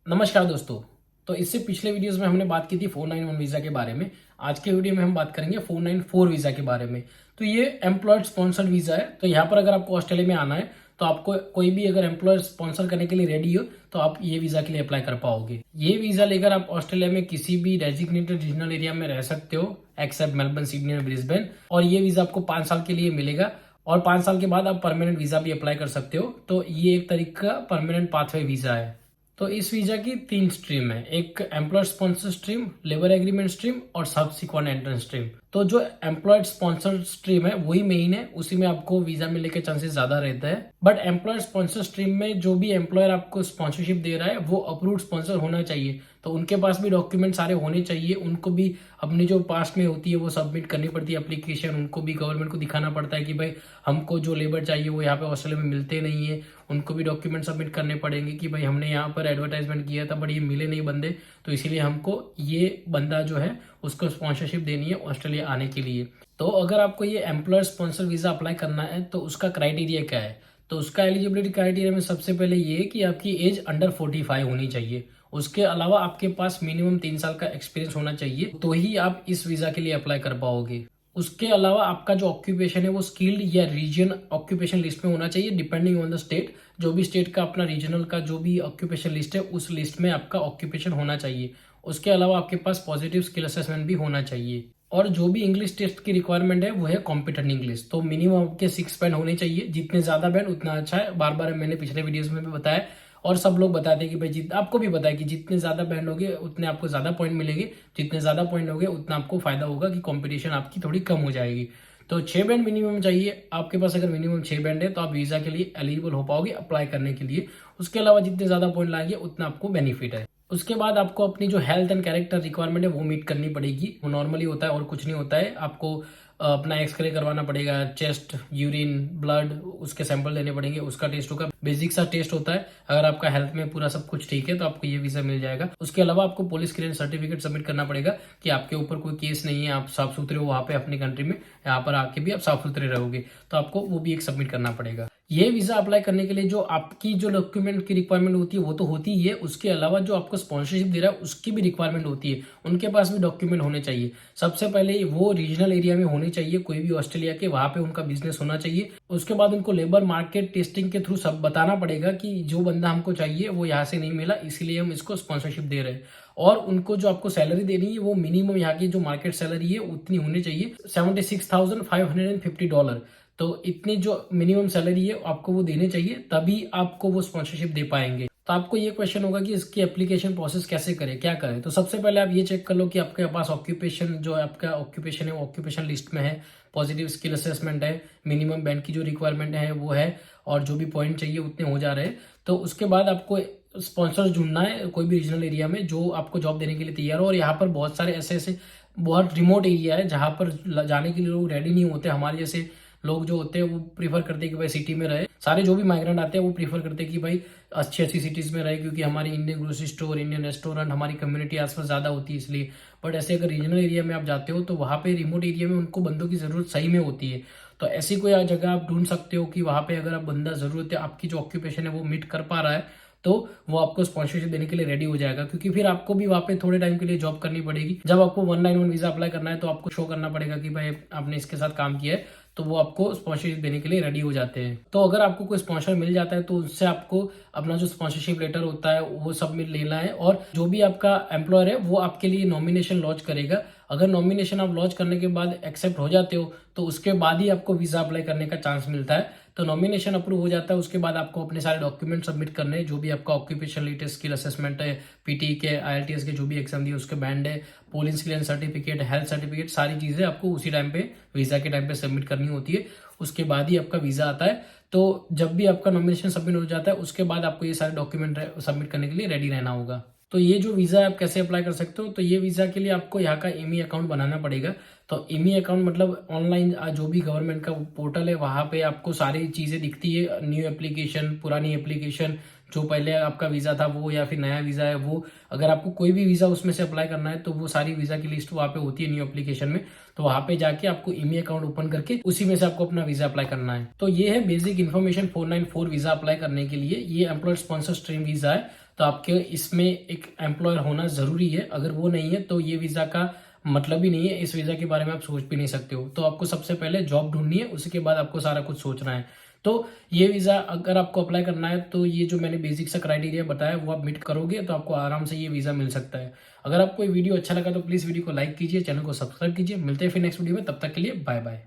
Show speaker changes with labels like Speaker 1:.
Speaker 1: नमस्कार दोस्तों। तो इससे पिछले वीडियोस में हमने बात की थी 491 वीजा के बारे में। आज के वीडियो में हम बात करेंगे 494 वीजा के बारे में। तो ये एम्प्लॉयड स्पॉन्सर्ड वीजा है। तो यहाँ पर अगर आपको ऑस्ट्रेलिया में आना है तो आपको कोई भी अगर एम्प्लॉयर स्पॉन्सर करने के लिए रेडी हो तो आप ये वीजा के लिए अप्लाई कर पाओगे। ये वीजा लेकर आप ऑस्ट्रेलिया में किसी भी डेजिग्नेटेड रीजनल एरिया में रह सकते हो एक्सेप्ट मेलबर्न, सिडनी और ब्रिस्बेन। और ये वीजा आपको 5 साल के लिए मिलेगा और 5 साल के बाद आप परमानेंट वीजा भी अप्लाई कर सकते हो। तो ये एक तरीके का परमानेंट पाथवे वीजा है। तो इस वीजा की 3 स्ट्रीम है, एक employer sponsor stream, labour agreement stream और सब्सिक्वेंट एंट्रेंस स्ट्रीम। तो जो एम्प्लॉयड स्पॉन्सर स्ट्रीम है वही मेन है, उसी में आपको वीजा मिलने के चांसेस ज्यादा रहता है। बट एम्प्लॉयर स्पॉन्सर स्ट्रीम में जो भी एम्प्लॉयर आपको स्पॉन्सरशिप दे रहा है वो अप्रूव्ड स्पॉन्सर होना चाहिए। तो उनके पास भी डॉक्यूमेंट सारे होने चाहिए, उनको भी अपनी जो पास्ट में होती है वो सबमिट करनी पड़ती है एप्लीकेशन। उनको भी गवर्नमेंट को दिखाना पड़ता है कि भाई हमको जो लेबर चाहिए वो यहाँ पे ऑस्ट्रेलिया में मिलते नहीं है। उनको भी डॉक्यूमेंट सबमिट करने पड़ेंगे कि भाई हमने यहाँ पर एडवर्टाइजमेंट किया था बट ये मिले नहीं बंदे, तो इसीलिए हमको ये बंदा जो है उसको स्पॉन्सरशिप देनी है ऑस्ट्रेलिया आने के लिए। तो अगर आपको ये एम्प्लॉयर स्पॉन्सर वीजा अप्लाई करना है तो उसका क्राइटेरिया क्या है? तो उसका एलिजिबिलिटी क्राइटेरिया में सबसे पहले ये है कि आपकी एज अंडर 45 होनी चाहिए। उसके अलावा आपके पास मिनिमम 3 साल का एक्सपीरियंस होना चाहिए, तो ही आप इस वीजा के लिए अप्लाई कर पाओगे। उसके अलावा आपका जो ऑक्यूपेशन है वो स्किल्ड या रीजन ऑक्यूपेशन लिस्ट में होना चाहिए डिपेंडिंग ऑन द स्टेट। जो भी स्टेट का अपना रीजनल का जो भी ऑक्यूपेशन लिस्ट है उस लिस्ट में आपका ऑक्यूपेशन होना चाहिए। उसके अलावा आपके पास पॉजिटिव स्किल असेसमेंट भी होना चाहिए। और जो भी इंग्लिश टेस्ट की रिक्वायरमेंट है वो है कॉम्पिटेंट इंग्लिश। तो मिनिमम आपके 6 बैंड होने चाहिए, जितने ज्यादा बैंड उतना अच्छा है। बार बार मैंने पिछले वीडियोस में भी बताया और सब लोग बताते हैं कि भाई आपको भी पता है कि जितने ज्यादा बैंड होंगे उतने आपको ज्यादा पॉइंट मिलेंगे, जितने ज्यादा पॉइंट होंगे उतना आपको फायदा होगा कि कंपटीशन आपकी थोड़ी कम हो जाएगी। तो 6 बैंड मिनिमम चाहिए आपके पास। अगर मिनिमम 6 बैंड है तो आप वीजा के लिए एलिजिबल हो पाओगे अप्लाई करने के लिए। उसके अलावा जितने ज्यादा पॉइंट लाएंगे उतना आपको बेनिफिट है। उसके बाद आपको अपनी जो हेल्थ एंड कैरेक्टर रिक्वायरमेंट है वो मीट करनी पड़ेगी। वो नॉर्मली होता है और कुछ नहीं होता है। आपको अपना एक्सरे करवाना पड़ेगा, चेस्ट, यूरिन, ब्लड, उसके सैंपल देने पड़ेंगे, उसका टेस्ट होगा। बेसिक सा टेस्ट होता है। अगर आपका हेल्थ में पूरा सब कुछ ठीक है तो आपको ये वीजा मिल जाएगा। उसके अलावा आपको पुलिस क्लियरेंस सर्टिफिकेट सबमिट करना पड़ेगा कि आपके ऊपर कोई केस नहीं है, आप साफ सुथरे हो वहां पे अपनी कंट्री में। यहाँ पर आके भी आप साफ सुथरे रहोगे तो आपको वो भी एक सबमिट करना पड़ेगा। ये वीजा अप्लाई करने के लिए जो आपकी जो डॉक्यूमेंट की रिक्वायरमेंट होती है वो तो होती ही है, उसके अलावा जो आपको स्पॉन्सरशिप दे रहा है उसकी भी रिक्वायरमेंट होती है। उनके पास भी डॉक्यूमेंट होने चाहिए। सबसे पहले वो रीजनल एरिया में होने चाहिए, कोई भी ऑस्ट्रेलिया के, वहां पे उनका बिजनेस होना चाहिए। उसके बाद उनको लेबर मार्केट टेस्टिंग के थ्रू सब बताना पड़ेगा कि जो बंदा हमको चाहिए वो यहाँ से नहीं मिला, इसीलिए हम इसको स्पॉन्सरशिप दे रहे हैं। और उनको जो आपको सैलरी देनी है वो मिनिमम यहाँ की जो मार्केट सैलरी है उतनी होनी चाहिए, $76,550। तो इतनी जो मिनिमम सैलरी है आपको वो देने चाहिए, तभी आपको वो स्पॉन्सरशिप दे पाएंगे। तो आपको ये क्वेश्चन होगा कि इसकी एप्लीकेशन प्रोसेस कैसे करें, क्या करें। तो सबसे पहले आप ये चेक कर लो कि आपके पास ऑक्यूपेशन जो आपका ऑक्यूपेशन है वो ऑक्यूपेशन लिस्ट में है, पॉजिटिव स्किल असेसमेंट है, मिनिमम बैंड की जो रिक्वायरमेंट है वो है, और जो भी पॉइंट चाहिए उतने हो जा रहे हैं। तो उसके बाद आपको स्पॉन्सर ढूंढना है कोई भी रीजनल एरिया में जो आपको जॉब देने के लिए तैयार हो। और यहाँ पर बहुत सारे ऐसे ऐसे बहुत रिमोट एरिया है जहां पर जाने के लिए लोग रेडी नहीं होते। हमारे जैसे लोग जो होते हैं वो प्रीफर करते हैं कि भाई सिटी में रहे। सारे जो भी माइग्रेंट आते हैं वो प्रीफर करते हैं कि भाई अच्छी अच्छी सिटीज में रहे, क्योंकि हमारी Indian grocery store, Indian restaurant, हमारी कम्युनिटी आसपास ज्यादा होती है इसलिए। बट ऐसे अगर रीजनल एरिया में आप जाते हो तो वहां पे रिमोट एरिया में उनको बंदों की जरूरत सही में होती है। तो ऐसी कोई जगह आप ढूंढ सकते हो कि वहां पे अगर आप बंदा जरूरत है, आपकी जो ऑक्यूपेशन है वो मीट कर पा रहा है, तो वो आपको स्पॉन्सरशिप देने के लिए रेडी हो जाएगा। क्योंकि फिर आपको भी वहां पे थोड़े टाइम के लिए जॉब करनी पड़ेगी। जब आपको 191 वीजा अप्लाई करना है तो आपको शो करना पड़ेगा कि भाई आपने इसके साथ काम किया है, तो वो आपको स्पॉन्सरशिप देने के लिए रेडी हो जाते हैं। तो अगर आपको कोई स्पॉन्सर मिल जाता है तो उससे आपको अपना जो स्पॉन्सरशिप लेटर होता है वो सबमिट लेना है। और जो भी आपका एम्प्लॉयर है वो आपके लिए नॉमिनेशन लॉन्च करेगा। अगर नॉमिनेशन आप लॉन्च करने के बाद एक्सेप्ट हो जाते हो तो उसके बाद ही आपको वीजा अप्लाई करने का चांस मिलता है। तो नॉमिनेशन अप्रूव हो जाता है, उसके बाद आपको अपने सारे डॉक्यूमेंट सबमिट करने हैं, जो भी आपका ऑक्यूपेशन लेटेस्ट स्किल असेसमेंट है, पीटी के, IELTS के जो भी एग्जाम दिए उसके बैंड है, police clearance certificate, health certificate, सारी चीजें आपको उसी टाइम पे वीजा के टाइम पे सबमिट करनी होती है। उसके बाद ही आपका वीजा आता है। तो जब भी आपका नॉमिनेशन सबमिट हो जाता है उसके बाद आपको ये सारे डॉक्यूमेंट सबमिट करने के लिए रेडी रहना होगा। तो ये जो वीजा आप कैसे अप्लाई कर सकते हो, तो ये वीजा के लिए आपको यहाँ का एमी अकाउंट बनाना पड़ेगा। तो एमी अकाउंट मतलब ऑनलाइन जो भी गवर्नमेंट का पोर्टल है वहां पे आपको सारी चीजें दिखती है, न्यू एप्लीकेशन, पुरानी एप्लीकेशन, जो पहले आपका वीजा था वो या फिर नया वीजा है वो। अगर आपको कोई भी वीजा उसमें से अप्लाई करना है तो वो सारी वीजा की लिस्ट वहां पे होती है न्यू एप्लीकेशन में। तो वहां पे जाके आपको ईमेल अकाउंट ओपन करके उसी में से आपको अपना वीजा अप्लाई करना है। तो ये है बेसिक इन्फॉर्मेशन 494 वीजा अप्लाई करने के लिए। ये एम्प्लॉयर स्पॉन्सर स्ट्रीम वीजा है। तो आपके इसमें एक एम्प्लॉयर होना ज़रूरी है। अगर वो नहीं है तो ये वीज़ा का मतलब ही नहीं है, इस वीज़ा के बारे में आप सोच भी नहीं सकते हो। तो आपको सबसे पहले जॉब ढूंढनी है, उसके बाद आपको सारा कुछ सोचना है। तो ये वीज़ा अगर आपको अप्लाई करना है तो ये जो मैंने बेसिक सा क्राइटेरिया बताया वो आप मीट करोगे तो आपको आराम से ये वीज़ा मिल सकता है। अगर आपको ये वीडियो अच्छा लगा तो प्लीज़ वीडियो को लाइक कीजिए, चैनल को सब्सक्राइब कीजिए। मिलते हैं फिर नेक्स्ट वीडियो में, तब तक के लिए बाय बाय।